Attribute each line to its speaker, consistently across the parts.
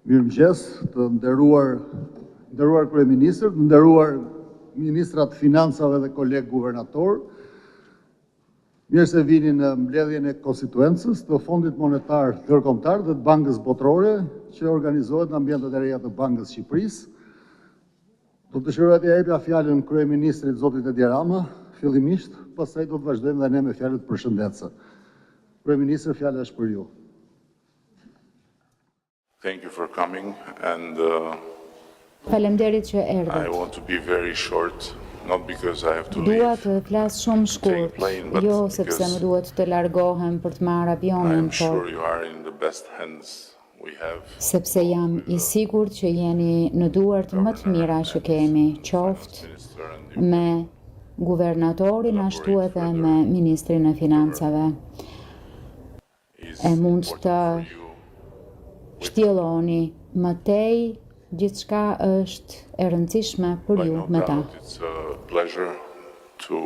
Speaker 1: Mirëmëngjes, të nderuar kryeministër, të nderuar ministrat e financave dhe kolegë guvernator. Mirë se vini në mbledhjen e konstituencës të Fondit Monetar Ndërkombëtar dhe të Bankës Botërore që organizohet në ambientet e reja të Bankës së Shqipërisë. Do të dëshiroj të japja fjalën kryeministrit zotit Edi Rama, fillimisht, pastaj do të vazhdojmë dhe ne me fjalët përshëndetëse. Kryeministër, fjala është për ju.
Speaker 2: Thank you for coming and
Speaker 3: Faleminderit që
Speaker 2: I
Speaker 3: erdhët.
Speaker 2: want to be very short, not because I have to
Speaker 3: Dua
Speaker 2: leave.
Speaker 3: të flas shumë shkurt,
Speaker 2: plane, but
Speaker 3: jo sepse
Speaker 2: because
Speaker 3: më duhet të largohem për të marrë
Speaker 2: I
Speaker 3: avionin,
Speaker 2: am
Speaker 3: por
Speaker 2: sure you are in the best hands we have.
Speaker 3: sepse jam i sigurt që jeni në duart më të mira që kemi, qoftë
Speaker 2: Minister and
Speaker 3: me guvernatorin ashtu edhe me ministrin e financave.
Speaker 2: is
Speaker 3: E mund
Speaker 2: important
Speaker 3: të
Speaker 2: for you.
Speaker 3: shtjelloni më tej, gjithçka është e rëndësishme për
Speaker 2: By
Speaker 3: ju
Speaker 2: no
Speaker 3: me ta.
Speaker 2: doubt, it's a pleasure to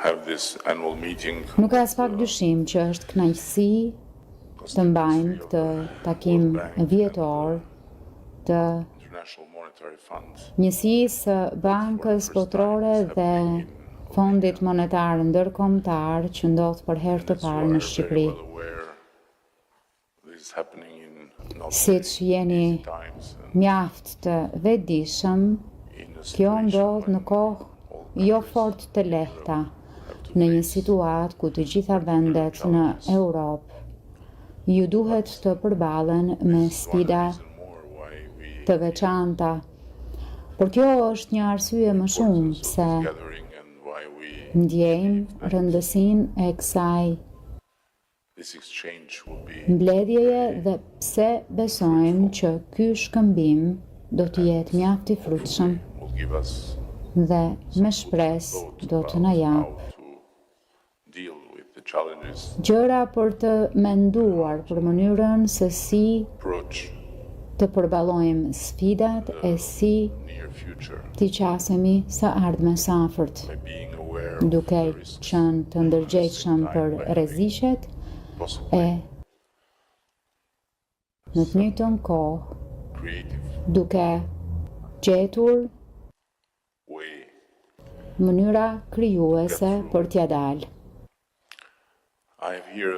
Speaker 2: have this annual meeting.
Speaker 3: Nuk ka as pak dyshim që është kënaqësi të mbajmë këtë takim vjetor të
Speaker 2: International Monetary Fund.
Speaker 3: njësisë së Bankës Botërore dhe Fondit Monetar Ndërkombëtar që ndodh për herë të parë në Shqipëri.
Speaker 2: Well aware this is happening in not
Speaker 3: Siç jeni
Speaker 2: times and
Speaker 3: mjaft të vetëdijshëm,
Speaker 2: in a
Speaker 3: kjo
Speaker 2: situation
Speaker 3: ndodh në kohë jo fort të lehta, në një situatë ku të gjitha vendet në Europë ju duhet të përballen me sfida
Speaker 2: more why we
Speaker 3: të veçanta. Por kjo është një arsye më shumë pse
Speaker 2: gathering and why we
Speaker 3: ndjejmë rëndësinë e kësaj
Speaker 2: this exchange will be
Speaker 3: mbledhjeje dhe pse besojmë që ky shkëmbim do të jetë mjaft i frutshëm
Speaker 2: will give us
Speaker 3: dhe me shpresë do të na
Speaker 2: how
Speaker 3: jap
Speaker 2: to deal with the challenges,
Speaker 3: gjëra për të menduar për mënyrën se si
Speaker 2: approach
Speaker 3: të përballojmë sfidat e si
Speaker 2: near future
Speaker 3: t'i qasemi së ardhmes së afërt,
Speaker 2: by being aware of
Speaker 3: duke
Speaker 2: the risks
Speaker 3: qenë të ndërgjegjshëm për rreziqet
Speaker 2: possibly
Speaker 3: e në të njëjtën kohë
Speaker 2: creative
Speaker 3: duke gjetur
Speaker 2: way.
Speaker 3: mënyra krijuese për t'ia dalë.
Speaker 2: I have here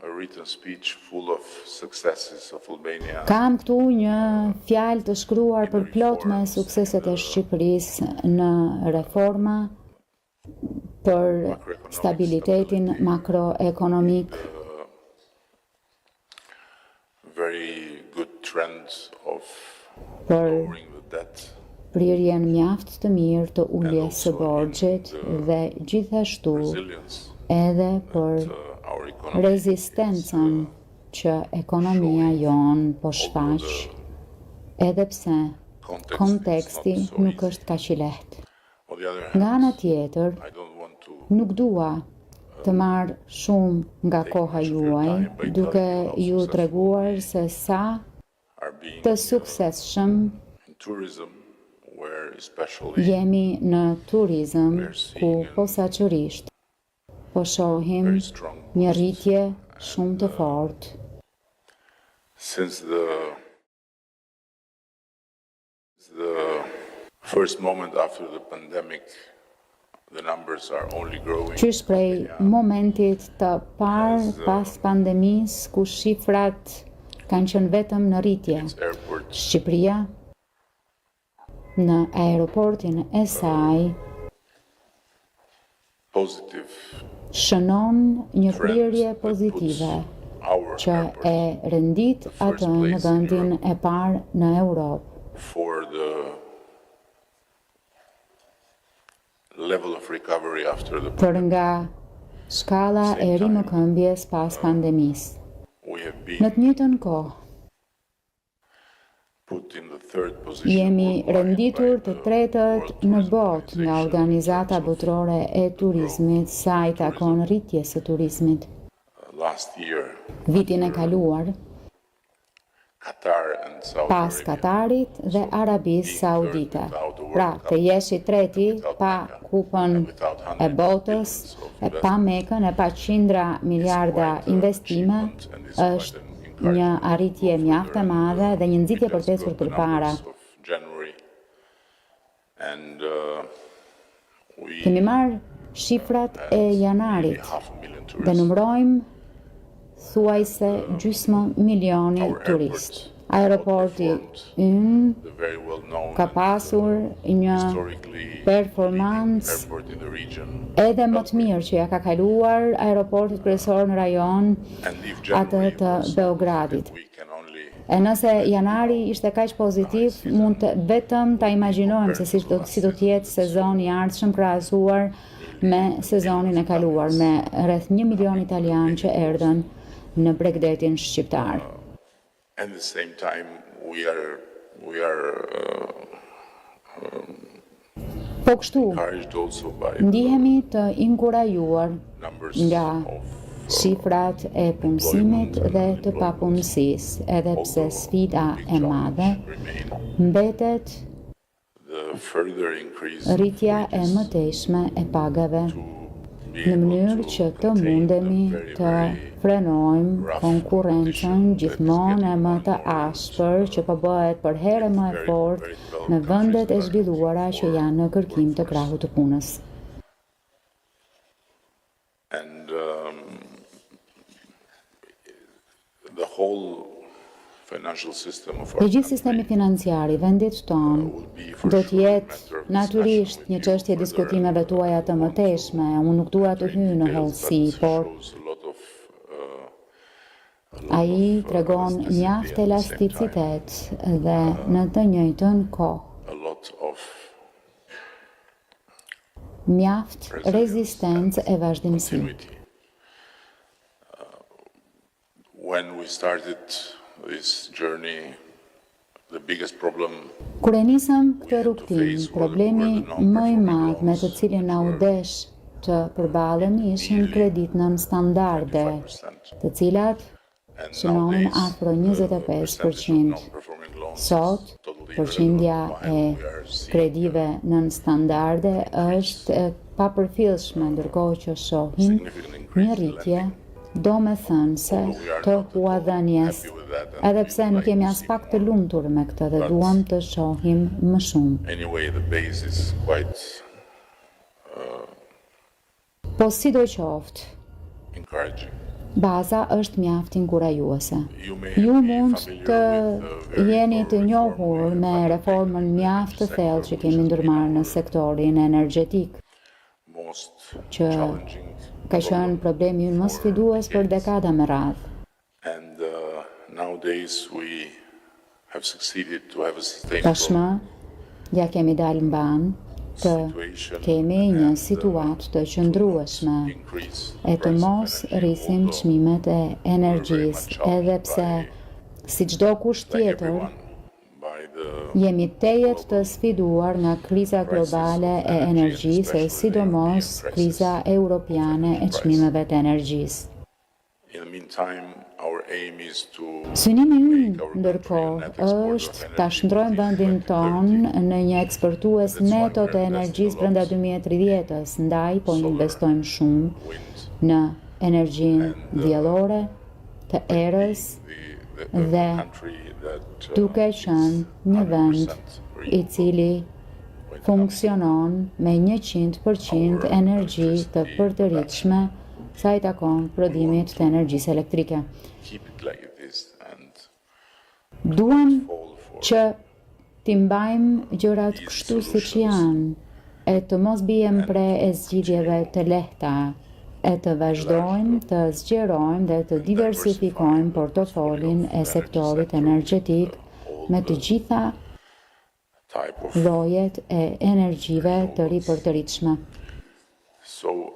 Speaker 2: a written speech full of successes of Albania.
Speaker 3: Kam këtu një fjalë të shkruar për plot me sukseset e Shqipërisë në reforma, për stabilitetin makroekonomik,
Speaker 2: Very good trends of
Speaker 3: për
Speaker 2: lowering the debt
Speaker 3: prirjen mjaft të mirë të uljes së borxhit dhe gjithashtu
Speaker 2: resilience
Speaker 3: edhe për
Speaker 2: our economy
Speaker 3: rezistencën që ekonomia jon po shfaq, edhe pse konteksti nuk është kaq i lehtë.
Speaker 2: On the other
Speaker 3: Nga
Speaker 2: hand,
Speaker 3: ana tjetër,
Speaker 2: I don't want to
Speaker 3: nuk dua të marr shumë nga koha juaj, duke ju treguar se sa
Speaker 2: are being
Speaker 3: të suksesshëm
Speaker 2: in tourism where especially
Speaker 3: jemi në turizëm, ku posaçërisht po shohim
Speaker 2: very strong
Speaker 3: një rritje shumë të fortë.
Speaker 2: since the first moment after the pandemic, the numbers are only growing.
Speaker 3: Qysh prej momentit të parë pas pandemisë, ku shifrat kanë qenë vetëm në rritje.
Speaker 2: Airports
Speaker 3: Shqipëria në aeroportin e saj
Speaker 2: positive
Speaker 3: shënon një
Speaker 2: trends
Speaker 3: prirje
Speaker 2: that puts
Speaker 3: pozitive
Speaker 2: our
Speaker 3: që e
Speaker 2: airport
Speaker 3: rendit atë në vendin e parë në Europë
Speaker 2: for the level of recovery after the
Speaker 3: për nga shkalla e rimëkëmbjes pas pandemisë.
Speaker 2: we have
Speaker 3: Në
Speaker 2: been
Speaker 3: të njëjtën kohë,
Speaker 2: put in the third position
Speaker 3: jemi
Speaker 2: worldwide
Speaker 3: renditur
Speaker 2: by
Speaker 3: të
Speaker 2: the
Speaker 3: tretët
Speaker 2: World
Speaker 3: në
Speaker 2: Tourism
Speaker 3: botë nga
Speaker 2: Organization
Speaker 3: Organizata
Speaker 2: in terms of
Speaker 3: Botërore e Turizmit, sa i takon rritjes së turizmit.
Speaker 2: last year
Speaker 3: Vitin e kaluar,
Speaker 2: Qatar and Saudi
Speaker 3: pas
Speaker 2: Arabia.
Speaker 3: Katarit dhe Arabisë Saudite. Pra, të jesh i treti pa kupën e botës, e pa Mekën, e pa qindra miliarda investime, është një arritje mjaft e madhe dhe një nxitje për të ecur përpara. Kemi marrë shifrat e janarit dhe numërojmë thuajse gjysmë milioni turist. Aeroporti ynë ka pasur një performancë edhe më të mirë që ja ka kaluar aeroportit kryesor në rajon atë të Beogradit. E nëse janari ishte kaq pozitiv, mund të vetëm ta imagjinojmë se si do të jetë sezoni i ardhshëm krahasuar me sezonin e kaluar, me rreth 1 milion italianë që erdhën në Bregdetin shqiptar.
Speaker 2: At the same time, we are
Speaker 3: Po kështu,
Speaker 2: encouraged also by
Speaker 3: ndihemi të inkurajuar
Speaker 2: numbers
Speaker 3: nga shifrat e punësimit dhe të papunësisë, edhe pse sfida e madhe mbetet
Speaker 2: the further increase
Speaker 3: rritja e mëtejshme e pagave, në mënyrë që të mundemi të frenojmë konkurrencën gjithmonë e më të ashpër që po bëhet për herë më e fortë me vendet e zhvilluara që janë në kërkim të krahut të punës.
Speaker 2: and the whole financial system of our
Speaker 3: Dhe gjithë sistemi financiar i vendit tonë do të jetë natyrisht një çështje diskutimeve tuaja të mëtejshme. Unë nuk dua të hyj në hollësi, por ai tregon mjaft elasticitet dhe në të njëjtën kohë
Speaker 2: a lot of
Speaker 3: mjaft rezistencë e vazhdimsi.
Speaker 2: continuity. When we started this journey, the biggest problem
Speaker 3: Kur e nisëm këtë rrugtim, problemi më i madh me të cilin na u desh të përballemi ishin kredit nën standarde,
Speaker 2: 5%.
Speaker 3: të cilat
Speaker 2: And
Speaker 3: shënonin
Speaker 2: nowadays,
Speaker 3: afro 20%.
Speaker 2: non-performing loans
Speaker 3: Sot,
Speaker 2: totally
Speaker 3: përqindja
Speaker 2: irrelevant.
Speaker 3: e
Speaker 2: We are seeing
Speaker 3: kredive nën standarde është e papërfillshme, ndërkohë që shohim një rritje do me thënë se të huadhënies, edhe pse nuk jemi as pak të lumtur me këtë dhe duam të shohim më shumë.
Speaker 2: Anyway, the base is quite
Speaker 3: Po sidoqoftë,
Speaker 2: encouraging.
Speaker 3: baza është mjaft inkurajuese.
Speaker 2: You may
Speaker 3: Ju
Speaker 2: be
Speaker 3: mund
Speaker 2: familiar
Speaker 3: të
Speaker 2: with the very
Speaker 3: jeni të
Speaker 2: well
Speaker 3: njohur
Speaker 2: reformed
Speaker 3: me reformën mjaft të thellë që kemi ndërmarrë në sektorin energjetik,
Speaker 2: most
Speaker 3: që
Speaker 2: challenging
Speaker 3: ka qenë problemi ynë më sfidues për dekada me radhë.
Speaker 2: and nowadays we have succeeded to have a
Speaker 3: Tashmë,
Speaker 2: sustainable
Speaker 3: ja kemi dalë mban të
Speaker 2: situation
Speaker 3: kemi një
Speaker 2: and,
Speaker 3: situatë të qëndrueshme
Speaker 2: increase
Speaker 3: e të
Speaker 2: price of
Speaker 3: mos
Speaker 2: energy,
Speaker 3: rrisim
Speaker 2: although,
Speaker 3: çmimet e energjisë, edhe pse si çdo kusht
Speaker 2: like
Speaker 3: tjetër
Speaker 2: everyone, by the
Speaker 3: jemi tejet të sfiduar nga kriza globale e energjisë e sidomos kriza europiane e çmimeve të energjisë.
Speaker 2: in the meantime, our aim is to
Speaker 3: Synimi
Speaker 2: make
Speaker 3: ynë,
Speaker 2: our country a
Speaker 3: ndërkohë,
Speaker 2: net exporter of
Speaker 3: është ta
Speaker 2: energy
Speaker 3: shndrojmë
Speaker 2: within
Speaker 3: vendin
Speaker 2: 2030.
Speaker 3: ton në një eksportues neto të energjisë brenda 2030-s, ndaj po investojmë shumë
Speaker 2: Wind,
Speaker 3: në energjinë diellore, të erës,
Speaker 2: the
Speaker 3: dhe
Speaker 2: country that
Speaker 3: duke qenë një vend
Speaker 2: 100%
Speaker 3: i cili funksionon me 100% energji të përtëritshme sa i takon prodhimit të energjisë elektrike.
Speaker 2: keep it like it is and
Speaker 3: Duam
Speaker 2: fall for
Speaker 3: që t'i mbajmë gjërat kështu siç janë, e të mos bijem pre e zgjidhjeve të lehta, e të vazhdojmë të zgjerojmë dhe të diversifikojmë portofolin e sektorit energjetik me të gjitha
Speaker 2: type of
Speaker 3: llojet e energjive të ripërtëritshme.
Speaker 2: So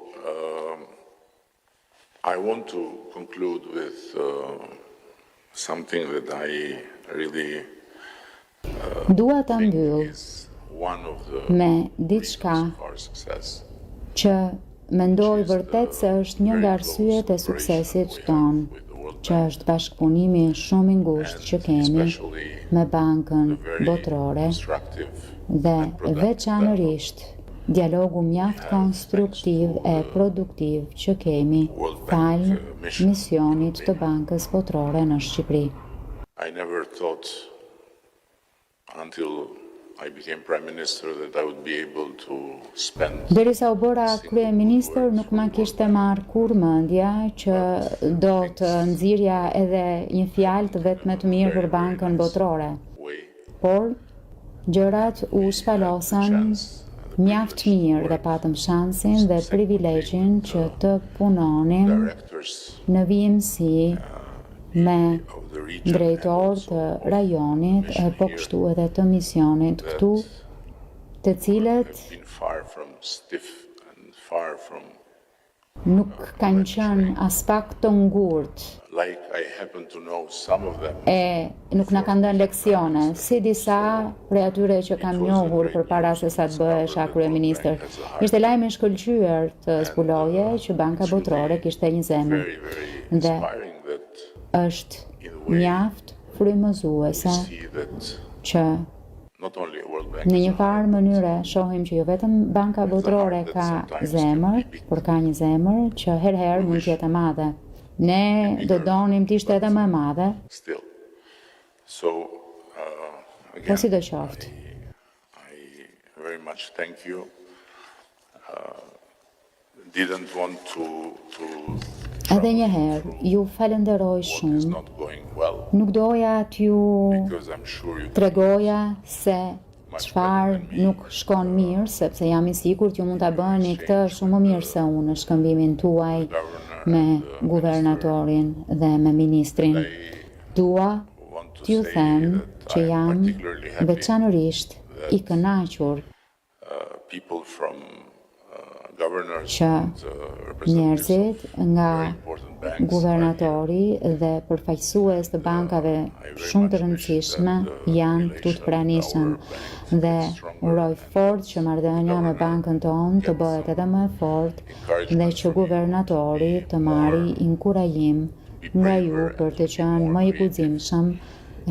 Speaker 2: I want to conclude with something that I really
Speaker 3: Dua ta
Speaker 2: think
Speaker 3: mbyll
Speaker 2: is one of the
Speaker 3: me
Speaker 2: reasons
Speaker 3: diçka
Speaker 2: of our success.
Speaker 3: që mendoj vërtet se është një nga arsyet e suksesit ton, që është bashkëpunimi shumë i ngushtë që kemi me Bankën Botërore dhe veçanërisht dialogu mjaft konstruktiv e produktiv që kemi falë misionit të Bankës Botërore në Shqipëri.
Speaker 2: I never thought until I became Prime Minister that I would be able to spend.
Speaker 3: Derisa u bëra kryeministër, nuk ma kishte marrë kur mendja që do të nxirja edhe një fjalë të vetme të mirë për Bankën Botërore. Por gjërat u shpalosën mjaft mirë dhe patëm shansin dhe privilegjin që të punonim në vijimsi me drejtor të rajonit e po kështu edhe të misionit këtu, të cilët nuk kanë qenë as pak të ngurtë e nuk na kanë dhënë leksione, si disa prej atyre që kam njohur përpara se sa të bëhesha kryeministër. Ishte lajm i shkëlqyer të zbuloje që Banka Botërore kishte një zemër dhe është mjaft frymëzuese që në një farë mënyre shohim që jo vetëm Banka Botërore ka zemër, por ka një zemër që herëherë mund të jetë e madhe. Ne do donim të ishte edhe më e madhe. Po si do qoftë.
Speaker 2: I very much thank you. Didn't want to
Speaker 3: Edhe një herë, ju falenderoj shumë. Nuk doja t'ju tregoja se çfarë nuk shkon mirë, sepse jam i sigurt ju mund ta bëni këtë shumë më mirë se unë në shkëmbimin tuaj me guvernatorin dhe me ministrin. Dua t'ju them që jam veçanërisht i kënaqur që njerëzit nga guvernatori dhe përfaqësues të bankave shumë të rëndësishme janë këtu të pranishëm dhe uroj fort që marrëdhënia me bankën tonë të bëhet edhe më e fortë dhe që guvernatori të marrë inkurajim nga ju për të qenë më i guximshëm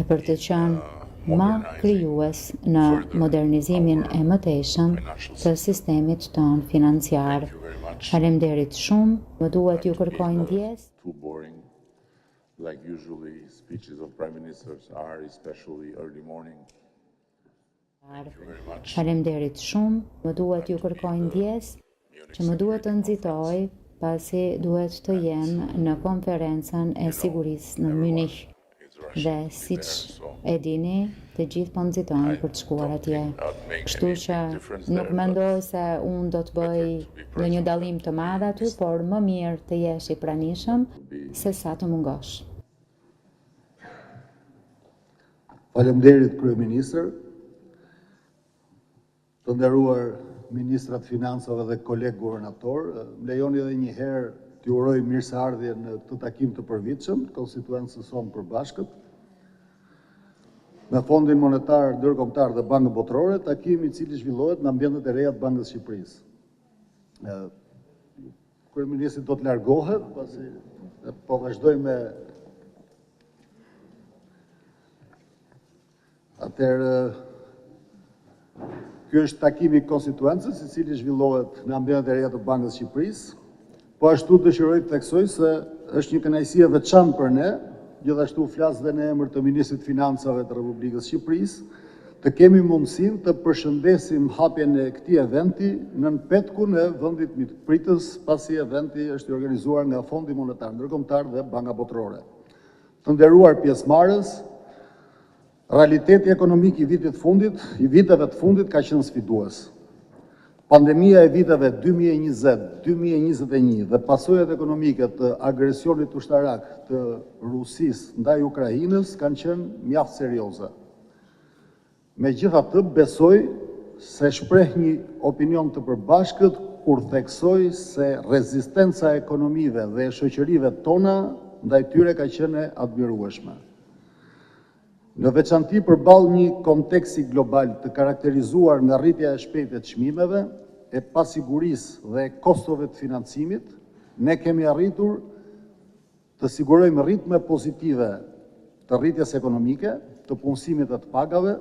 Speaker 3: e për të qenë më krijues në modernizimin e mëtejshëm të sistemit tonë financiar. Faleminderit shumë, më duhet ju kërkoj ndjesë.
Speaker 2: Too boring, like usually speeches of prime ministers are, especially early morning.
Speaker 3: Faleminderit shumë, më duhet ju kërkoj ndjesë që më duhet të nxitoj pasi duhet të jem në konferencën e sigurisë në Munich. Dhe siç e dini, të gjithë po nxitojnë për të shkuar atje. Kështu që nuk mendoj se unë do të bëj ndonjë dallim të madh aty, por më mirë të jesh i pranishëm se sa të mungosh.
Speaker 1: Faleminderit kryeministër, të nderuar ministrat financave dhe kolegë guvernator, më lejoni edhe një herë t'ju uroj mirëseardhje në këtë takim të përvitshëm të konstituencës sonë përbashkët me Fondin Monetar Ndërkombëtar dhe Bankën Botërore, takim i cili zhvillohet në ambientet e reja të Bankës së Shqipërisë. Kryeministri do të largohet, pasi po vazhdoj me atëherë. Ky është takimi i konstituencës i cili zhvillohet në ambientet e reja të Bankës së Shqipërisë. Po ashtu dëshiroj të theksoj se është një kënaqësi e veçantë për ne, gjithashtu flas dhe në emër të Ministrit të Financave të Republikës së Shqipërisë, të kemi mundësinë të përshëndesim hapjen e këtij eventi nën petkun e vendit mitpritës, pasi eventi është i organizuar nga Fondi Monetar Ndërkombëtar dhe Banka Botërore. Të nderuar pjesëmarrës, realiteti ekonomik i viteve të fundit ka qenë sfidues. Pandemia e viteve 2020-2021 dhe pasojat ekonomike të agresionit ushtarak të Rusisë ndaj Ukrainës kanë qenë mjaft serioze. Megjithatë, besoj se shpreh një opinion të përbashkët kur theksoj se rezistenca e ekonomive dhe e shoqërive tona ndaj tyre ka qenë e admirueshme. Në veçanti përballë një konteksti global të karakterizuar nga rritja e shpejtë e çmimeve, e pasigurisë dhe kostove të financimit, ne kemi arritur të sigurojmë ritme pozitive të rritjes ekonomike, të punësimit dhe të pagave,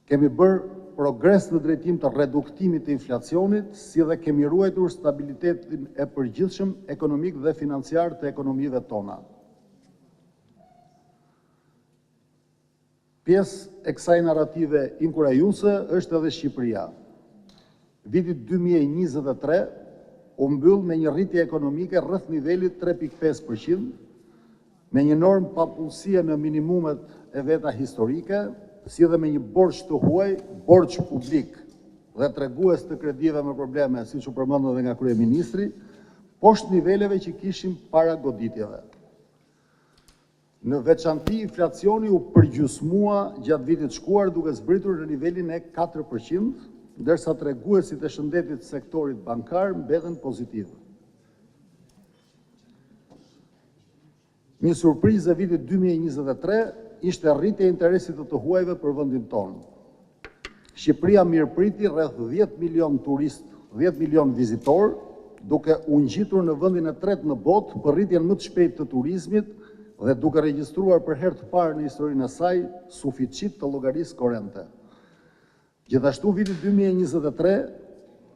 Speaker 1: kemi bërë progres në drejtim të reduktimit të inflacionit, si dhe kemi ruajtur stabilitetin e përgjithshëm ekonomik dhe financiar të ekonomive tona. Pjesë e kësaj narrative inkurajuese është edhe Shqipëria. Viti 2023 u mbyll me një rritje ekonomike rreth nivelit 3.5%, me një normë papunësie në minimumet e veta historike, si dhe me një borxh të huaj, borxh publik dhe tregues të kredive me probleme, siç u përmendën edhe nga kryeministri, poshtë niveleve që kishim para goditjeve. Në veçanti, inflacioni u përgjysmua gjatë vitit shkuar duke zbritur në nivelin e 4%, ndërsa treguesit e shëndetit sektorit bankar mbeten pozitiv. Një surprizë e vitit 2023 ishte rritja e interesit të huajve për vendin tonë. Shqipëria mirëpriti rreth 10 milion turist, 10 milion vizitor, duke u ngjitur në vendin e tretë në botë për rritjen më të shpejtë të turizmit dhe duke regjistruar për herë të parë në historinë e saj suficit të llogarisë korrente. Gjithashtu, viti 2023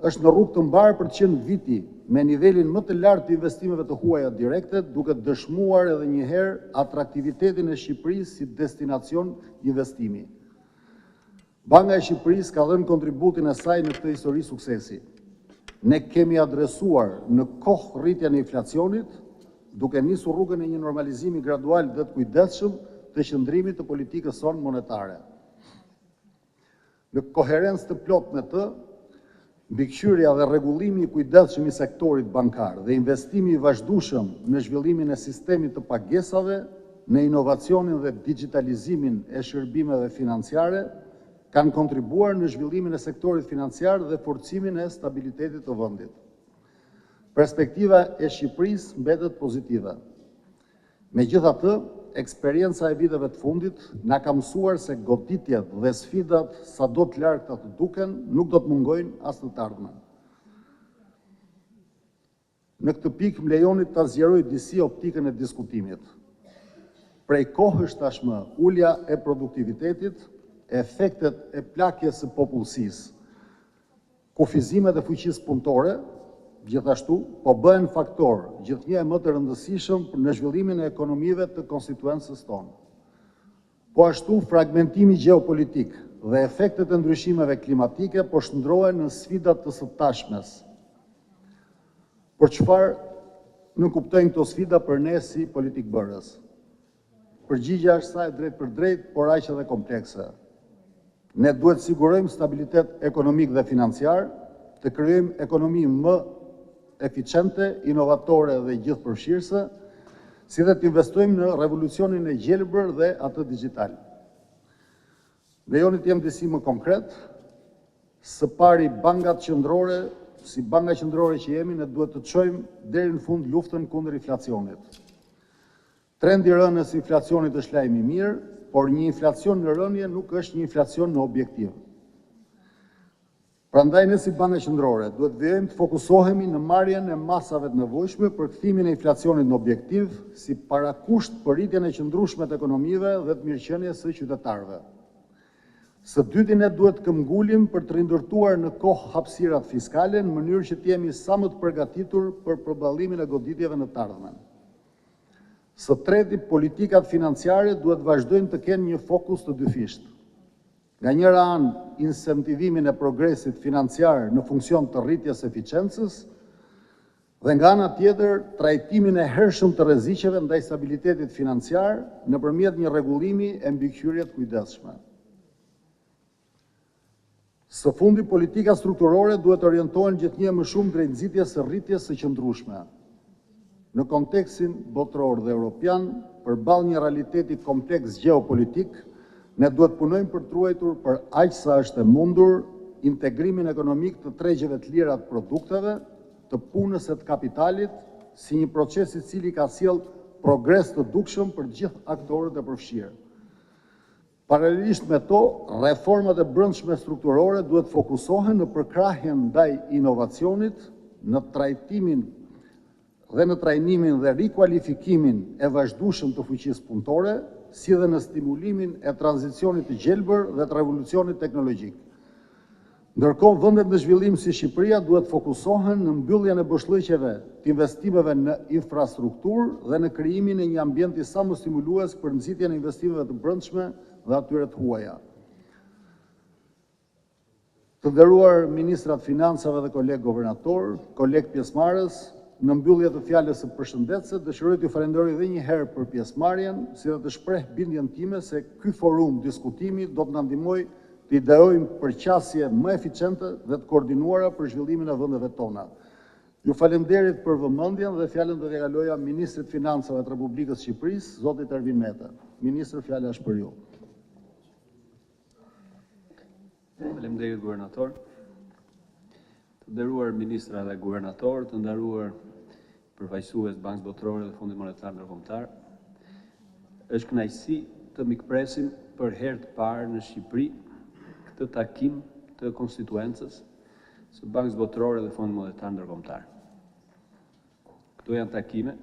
Speaker 1: është në rrugë të mbarë për të qenë viti me nivelin më të lartë të investimeve të huaja direkte, duke dëshmuar edhe një herë atraktivitetin e Shqipërisë si destinacion investimi. Banka e Shqipërisë ka dhënë kontributin e saj në këtë histori suksesi. Ne kemi adresuar në kohë rritjen e inflacionit, duke nisur rrugën e një normalizimi gradual dhe të kujdesshëm të qëndrimit të politikës sonë monetare. Në koherencë të plotë me të, mbikëqyrja dhe rregullimi i kujdesshëm i sektorit bankar dhe investimi i vazhdueshëm në zhvillimin e sistemit të pagesave, në inovacionin dhe digitalizimin e shërbimeve financiare, kanë kontribuar në zhvillimin e sektorit financiar dhe forcimin e stabilitetit të vendit. Perspektiva e Shqipërisë mbetet pozitive. Megjithatë, eksperienca e viteve të fundit na ka mësuar se goditjet dhe sfidat, sado të largta të duken, nuk do të mungojnë as në të ardhmen. Në këtë pikë më lejoni ta zgjeroj disi optikën e diskutimit. Prej kohësh tashmë, ulja e produktivitetit, efektet e plakjes së popullsisë, kufizimet e fuqisë punëtore, gjithashtu, po bëhen faktor gjithnjë më të rëndësishëm në zhvillimin e ekonomive të konstituencës tonë. Po ashtu, fragmentimi gjeopolitik dhe efektet e ndryshimeve klimatike po shndrohen në sfidat të së tashmes. Për çfarë nuk kuptojnë këto sfida për ne si politikbërës? Përgjigjja është saj drejt për drejt, por aq edhe komplekse. Ne duhet sigurojmë stabilitet ekonomik dhe financiar, të krijojmë ekonomi më eficiente, inovatore dhe gjithëpërfshirëse, si dhe të investojmë në revolucionin e gjelbër dhe atë digital. Lejoni të jem disi më konkret, së pari bankat qendrore, si banka qendrore që jemi, ne duhet të çojmë deri në fund luftën kundër inflacionit. Trendi i rënjes së inflacionit është lajm i mirë, por një inflacion në rënje nuk është një inflacion në objektiv. Prandaj ne si Banka Qendrore duhet vijojmë të fokusohemi në marrjen e masave të nevojshme për kthimin e inflacionit në objektiv si parakusht për rritjen e qëndrueshme të ekonomive dhe të mirëqenies së qytetarëve. Së dyti, ne duhet të këmbgulim për të rindërtuar në kohë hapësirat fiskale në mënyrë që të jemi sa më të përgatitur për përballimin e goditjeve në të ardhmen. Së treti, politikat financiare duhet vazhdojnë të kenë një fokus të dyfishtë. Nga njëra anë, incentivimin e progresit financiar në funksion të rritjes eficiencës, dhe nga ana tjetër, trajtimin e hershëm të rreziqeve ndaj stabilitetit financiar nëpërmjet një rregullimi e mbikëqyrjes të kujdesshme. Së fundi, politika strukturore duhet të orientohen gjithnjë më shumë drejt nxitjes së rritjes së qëndrueshme. Në kontekstin botëror dhe europian, përballë një realiteti kompleks gjeopolitik, ne duhet punojmë për të ruajtur për aq sa është e mundur integrimin ekonomik të tregjeve të lira të produkteve, të punës e të kapitalit, si një proces i cili ka sjellë progres të dukshëm për gjithë aktorët e përfshirë. Paralelisht me to, reformat e brendshme strukturore duhet fokusohen në përkrahjen ndaj inovacionit, në trajtimin dhe në trajnimin dhe rikualifikimin e vazhdueshëm të fuqisë punëtore, si dhe në stimulimin e tranzicionit të gjelbër dhe të revolucionit teknologjik. Ndërkohë, vendet në zhvillim si Shqipëria duhet fokusohen në mbylljen e boshllëqeve të investimeve në infrastrukturë dhe në krijimin e një ambienti sa më stimulues për nxitjen e investimeve të brendshme dhe atyre të huaja. Të nderuar ministrat financave dhe kolegë governator, kolegë pjesëmarrës, në mbyllje të fjalës së përshëndetëse, dëshiroj t'ju falenderoj edhe një herë për pjesëmarrjen, si dhe të shpreh bindjen time se ky forum diskutimi do të na ndihmojë të ideojmë përqasje më eficiente dhe të koordinuara për zhvillimin e vendeve tona. Ju falenderit për vëmendjen dhe fjalën do t'ja kaloja Ministrit Financave të Republikës së Shqipërisë, zotit Ervin Meta. Ministër, fjala është për ju.
Speaker 4: Faleminderit guvernator. Të nderuar ministra dhe guvernator, të nderuar përfaqësues Bankës Botërore dhe Fondit Monetar Ndërkombëtar. Është kënaqësi të mikpresim për herë të parë në Shqipëri këtë takim të konstituencës së Bankës Botërore dhe Fondit Monetar Ndërkombëtar. Këto janë takime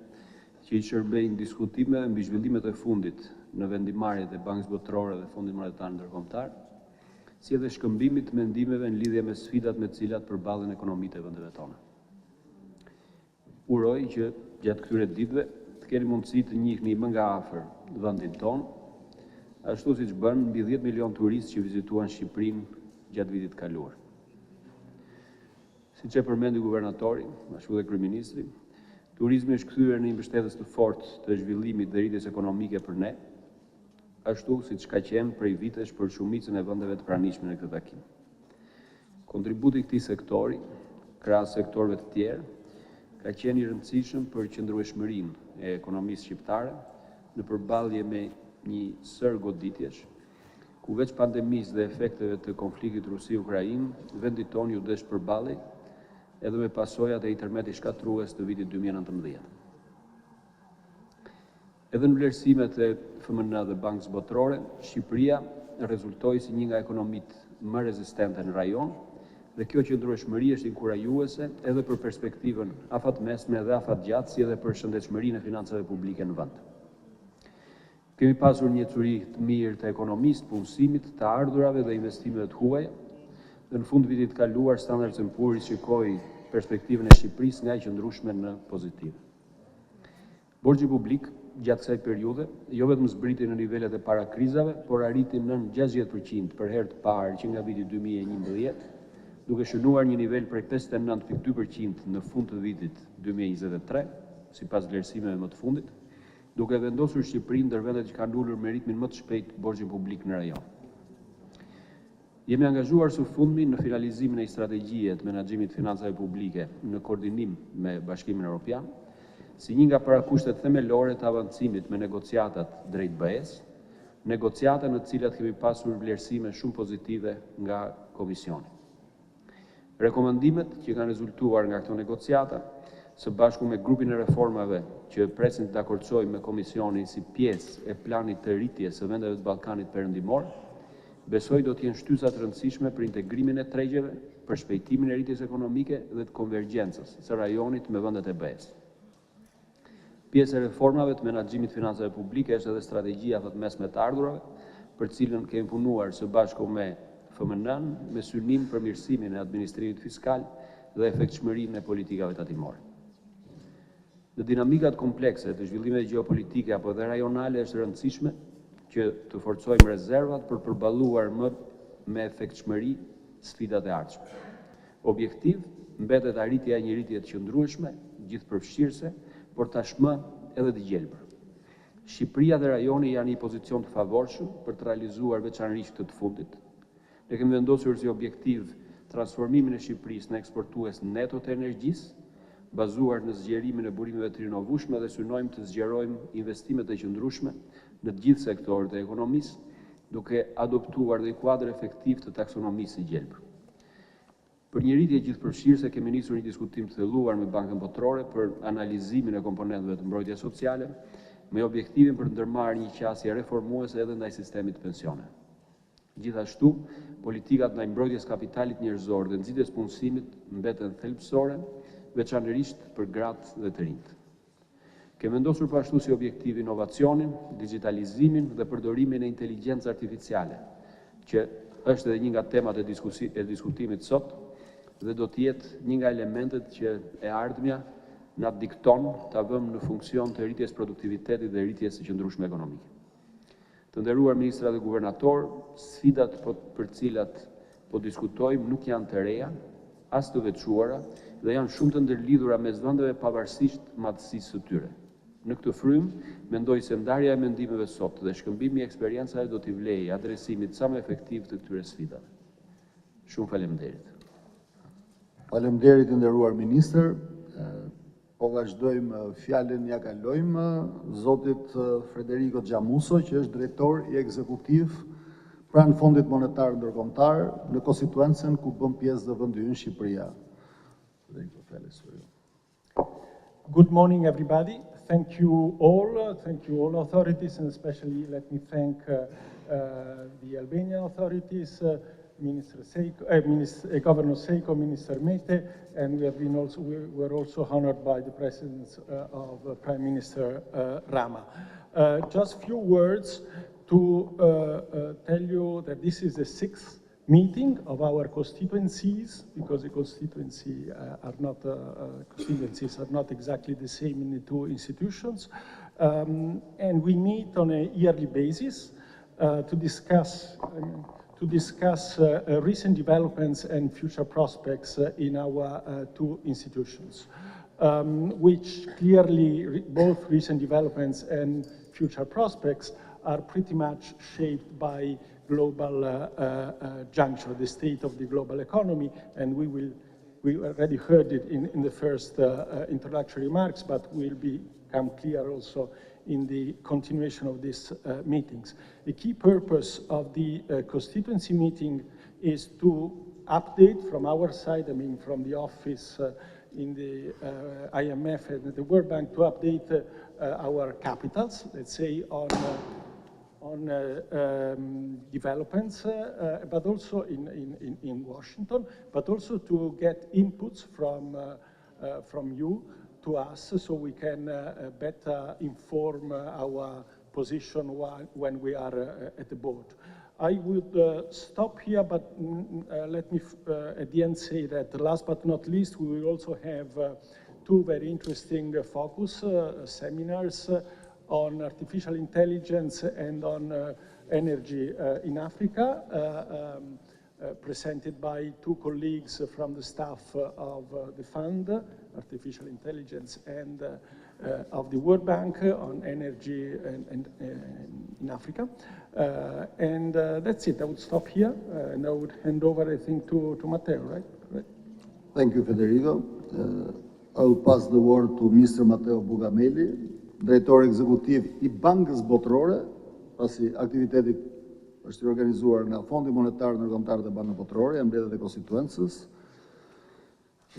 Speaker 4: që i shërbejnë diskutime mbi zhvillimet e fundit në vendimarrjet e Bankës Botërore dhe Fondit Monetar Ndërkombëtar, si edhe shkëmbimit të mendimeve në lidhje me sfidat me të cilat përballen ekonomitë e vendeve tona. Uroj që gjatë këtyre ditëve të keni mundësi të njihni më nga afër vendin tonë, ashtu siç bën mbi 10 milion turistë që vizituan Shqipërinë gjatë vitit të kaluar. Siç e përmendi guvernatori, ashtu dhe kryeministri, turizmi është kthyer në një mbështetës të fortë të zhvillimit dhe rritjes ekonomike për ne, ashtu siç ka qenë prej vitesh për shumicën e vendeve të pranishme në këtë takim. Kontributi i këtij sektori, krahas sektorëve të tjerë, ka qenë i rëndësishëm për qëndrueshmërinë e ekonomisë shqiptare në përballje me një sër goditjesh, ku veç pandemisë dhe efekteve të konfliktit Rusi-Ukrainë, vendi tonë u desh përballej edhe me pasojat e intermedit shkatrues të vitit 2019. Edhe në vlerësimet e FMN dhe Bankës Botërore, Shqipëria rezultoi si një nga ekonomitë më rezistente në rajon, dhe kjo qëndrueshmëri është inkurajuese edhe për perspektivën afatmesme dhe afatgjatë, si edhe për shëndetshmërinë e financave publike në vend. Kemi pasur një ecuri të mirë të ekonomisë, punësimit, të ardhurave dhe investimeve të huaja, dhe në fund vitit kaluar Standard & Poor's shikoi perspektivën e Shqipërisë nga e qëndrueshme në pozitive. Borxhi publik gjatë kësaj periudhe, jo vetëm zbriti në nivelet e para krizave, por arriti në 60% për herë të parë që nga viti 2011, duke shënuar një nivel prej 59.2% në fund të vitit 2023, sipas vlerësimeve më të fundit, duke vendosur Shqipërinë ndër vendet që kanë ulur me ritmin më të shpejtë borxhin publik në rajon. Jemi angazhuar së fundmi në finalizimin e strategjisë të menaxhimit të financave publike në koordinim me Bashkimin Evropian, si një nga parakushtet themelore të avancimit me negociatat drejt BE-s, negociata në të cilat kemi pasur vlerësime shumë pozitive nga Komisioni. Rekomandimet që kanë rezultuar nga këto negociata, së bashku me grupin e reformave që presin të dakordçojmë me Komisionin si pjesë e planit të rritjes së vendeve të Ballkanit Perëndimor, besoj do të jenë shtysa të rëndësishme për integrimin e tregjeve, për shpejtimin e rritjes ekonomike dhe të konvergjencës së rajonit me vendet e BE-s. Pjesë e reformave të menaxhimit të financave publike është edhe strategjia afatmesme të ardhurave, për të cilën kemi punuar së bashku me FMN, me synim për mirësimin e administrimit fiskal dhe efektshmërinë e politikave tatimore. Në dinamikat komplekse të zhvillimeve gjeopolitike apo dhe rajonale është rëndësishme që të forcojmë rezervat për përballuar më me efektshmëri sfidat e ardhshme. Objektiv mbetet arritja e një rritje të qëndrueshme, gjithëpërfshirëse, por tashmë edhe të gjelbër. Shqipëria dhe rajoni janë në një pozicion të favorshëm për të realizuar veçanërisht këtë të fundit. Ne kemi vendosur si objektiv transformimin e Shqipërisë në eksportues neto të energjisë, bazuar në zgjerimin e burimeve të rinovueshme dhe synojmë të zgjerojmë investimet e qëndrueshme në të gjithë sektorët e ekonomisë, duke adoptuar dhe kuadër efektiv të taksonomisë së gjelbër. Për një rritje gjithëpërfshirëse kemi nisur një diskutim të thelluar me Bankën Botërore për analizimin e komponenteve të mbrojtjes sociale, me objektivin për të ndërmarrë një qasje reformuese edhe ndaj sistemit të pensioneve. Gjithashtu, politikat ndaj mbrojtjes kapitalit njerëzor dhe nxitjes punësimit mbeten thelbësore veçanërisht për gratë dhe të rinjt. Kemi vendosur po ashtu si objektiv inovacionin, digitalizimin dhe përdorimin e inteligjencës artificiale, që është edhe një nga temat e diskutimit sot dhe do të jetë një nga elementet që e ardhmja na dikton ta vëmë në funksion të rritjes produktivitetit dhe rritjes së qëndrueshme ekonomike. Të nderuar ministra dhe guvernator, sfidat për cilat po diskutojmë nuk janë të reja, as të veçuara dhe janë shumë të ndërlidhura mes vendeve pavarësisht madhësisë së tyre. Në këtë frym, mendoj se ndarja e mendimeve sot dhe shkëmbimi i eksperiencave do t'i vlejë adresimit sa më efektiv të këtyre sfidave. Shumë faleminderit.
Speaker 1: Faleminderit i nderuar ministër. Po vazhdojmë fjalën ja kalojmë zotit Federico Giamusso, që është drejtor i ekzekutiv pranë Fondit Monetar Ndërkombëtar në konstituencën ku bën pjesë dhe vendi ynë Shqipëria. Federico, fjalës për ju.
Speaker 5: Good morning, everybody. Thank you all authorities, and especially let me thank the Albanian authorities, Minister Seiko, Governor Seiko, Minister Mete, and we were also honored by the presence of Prime Minister Rama. Just a few words to tell you that this is the 6th meeting of our constituencies, because the constituencies are not exactly the same in the two institutions. And we meet on a yearly basis to discuss recent developments and future prospects in our two institutions, which clearly, both recent developments and future prospects are pretty much shaped by global juncture, the state of the global economy, and we already heard it in the first introductory remarks, but will become clear also in the continuation of these meetings. The key purpose of the constituency meeting is to update from our side, I mean from the office in the IMF and the World Bank, to update our capitals, let's say on developments, but also in Washington, but also to get inputs from you to us, so we can better inform our position when we are at the board. I would stop here, but let me at the end say that last but not least, we will also have two very interesting focus seminars on artificial intelligence and on energy in Africa, presented by two colleagues from the staff of the fund, Artificial Intelligence, and of the World Bank on energy in Africa. And that's it. I would stop here, and I would hand over, I think, to Matteo, right?
Speaker 1: Thank you, Federico. I will pass the word to Mr. Matteo Bugameli, drejtor ekzekutiv i Bankës Botërore, pasi aktiviteti është organizuar nga Fondi Monetar Ndërkombëtar dhe Banka Botërore, e mbledhjet e konstituencës.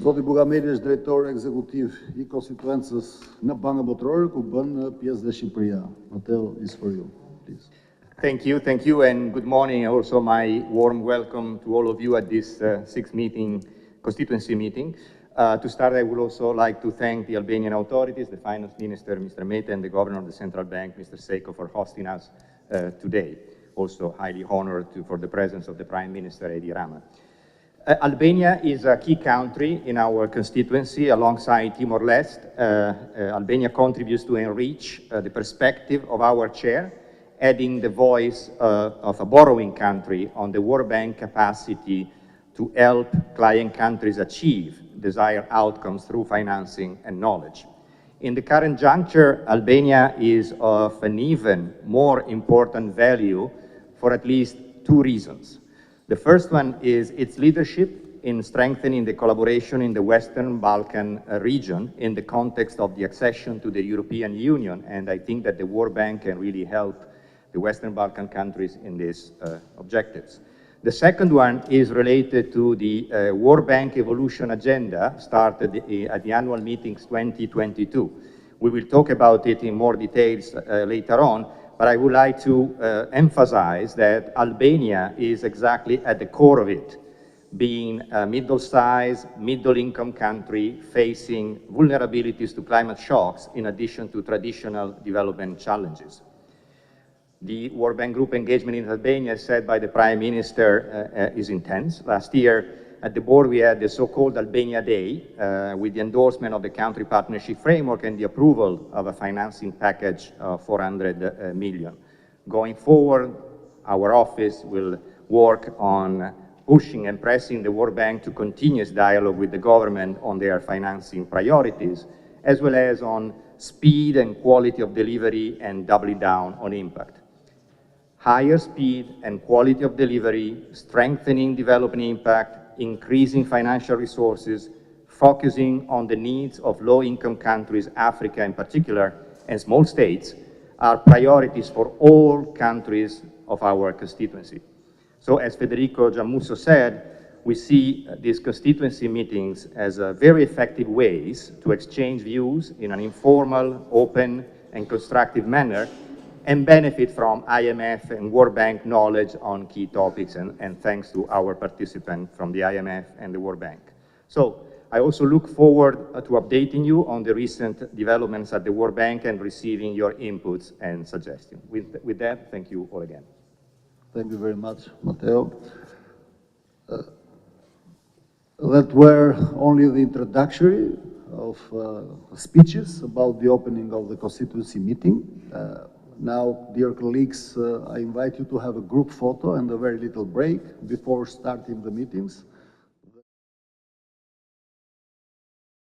Speaker 1: Zoti Bugameli është drejtor ekzekutiv i konstituencës në Bankën Botërore, ku bën pjesë dhe Shqipëria. Matteo, is for you, please.
Speaker 6: Thank you, and good morning. Also, my warm welcome to all of you at this sixth constituency meeting. To start, I would also like to thank the Albanian authorities, the Finance Minister, Mr. Mete, and the Governor of the Central Bank, Mr. Seiko, for hosting us today. Also highly honored for the presence of the Prime Minister, Edi Rama. Albania is a key country in our constituency alongside Timor-Leste. Albania contributes to enrich the perspective of our chair, adding the voice of a borrowing country on the World Bank capacity to help client countries achieve desired outcomes through financing and knowledge. In the current juncture, Albania is of an even more important value for at least two reasons. The first one is its leadership in strengthening the collaboration in the Western Balkan region in the context of the accession to the European Union, and I think that the World Bank can really help the Western Balkan countries in these objectives. The second one is related to the World Bank Evolution Agenda started at the annual meetings 2022. We will talk about it in more details later on, but I would like to emphasize that Albania is exactly at the core of it, being a middle-sized, middle-income country facing vulnerabilities to climate shocks in addition to traditional development challenges. The World Bank Group engagement in Albania, as said by the Prime Minister, is intense. Last year, at the board, we had the so-called Albania Day, with the endorsement of the country partnership framework and the approval of a financing package of 400 million. Going forward, our office will work on pushing and pressing the World Bank to continuous dialogue with the government on their financing priorities, as well as on speed and quality of delivery and doubling down on impact. Higher speed and quality of delivery, strengthening development impact, increasing financial resources, focusing on the needs of low-income countries, Africa in particular, and small states, are priorities for all countries of our constituency. So as Federico Giammusso said, we see these constituency meetings as very effective ways to exchange views in an informal, open, and constructive manner, and benefit from IMF and World Bank knowledge on key topics, and thanks to our participants from the IMF and the World Bank. So I also look forward to updating you on the recent developments at the World Bank and receiving your inputs and suggestions. With that, thank you all again.
Speaker 1: Thank you very much, Matteo. That were only the introductory of speeches about the opening of the constituency meeting. Now, dear colleagues, I invite you to have a group photo and a very little break before starting the meetings.